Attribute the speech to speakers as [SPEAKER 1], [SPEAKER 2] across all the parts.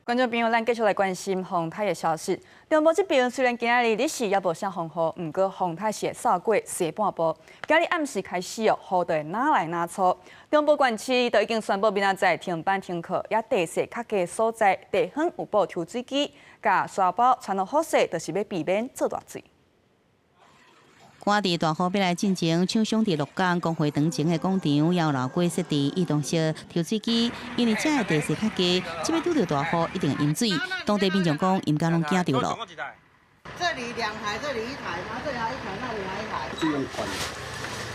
[SPEAKER 1] 观众朋友，咱继续来关心洪台的消息。中部这边虽然今仔日日时也无啥风雨，不过洪台是扫过西半部。今日暗时开始哦，雨就会哪来哪粗。中部县市都已经宣布明仔载停班停课，也地势较低所在地方有布抽水机，甲沙包传落雨势，就是要避免做大水。
[SPEAKER 2] 赶伫大雨要来进前，厂商伫鹿港工会堂前的广场，也有老龟设置移动式抽水机，因为这的地势较低，即要拄到大雨一定会淹水。当地民众讲，因家拢惊到了。
[SPEAKER 3] 这里2台，这里1台，然后这里还1台，那里还1台。
[SPEAKER 4] 这样款，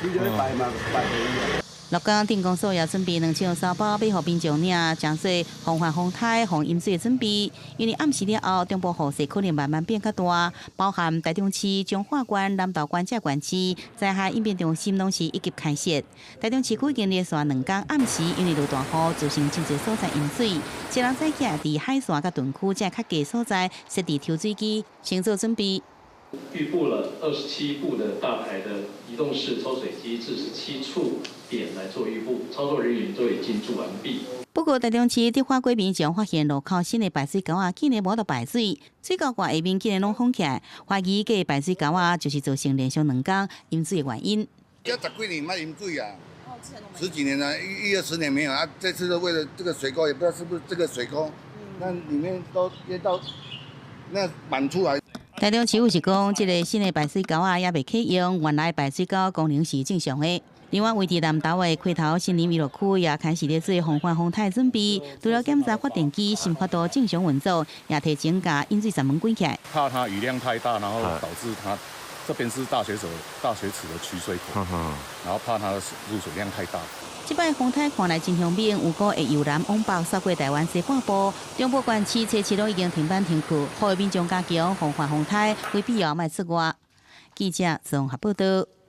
[SPEAKER 4] 你就要摆嘛，摆可以啊。
[SPEAKER 2] 鹿港电工所也准备2000沙包，要予民众领将做防范风台、防淹水的准备。因为暗时了后，中部雨势可能慢慢变较大，包含台中市、彰化县、南投县这县市，灾害应变中心拢是一级开设。台中市区已经连续2天暗时因为落大雨，造成真侪所在淹水。一人在家伫海线甲屯区这较低所在设置抽水机，先做准备。
[SPEAKER 5] 预布了27部的大台的移动式抽水机至17处点来做预布，操作人员都已经进驻完毕。
[SPEAKER 2] 不过，台中市执法官民众发现路口新的排水沟啊，竟然无得排水，水沟盖下面竟然拢封起来，怀疑这排水沟啊就是造成连续2天淹水的原因。
[SPEAKER 6] 这10几年没淹水啊，10几年了，10-20年没有啊。这次为了这个水沟，也不知道是不是这个水沟，那里面都淹到那满出来。
[SPEAKER 2] 台中市府是讲，这个新的排水沟啊也未启用，原来排水沟功能是正常的。另外，位伫南投的溪头森林娱乐区也开始咧做防范风台准备，除了检查发电机新发度正常运作，也提前甲淹水闸门关起来。
[SPEAKER 7] 怕它雨量太大，然后导致它这边是大水池的取水口，然后怕它的入水量太大。
[SPEAKER 2] 这摆风台看来真凶猛，有股会由南往北扫过台湾西半部，中部县市初期都已经停班停课，呼吁民众加强防范风台，为必要卖出外。记者综合报道。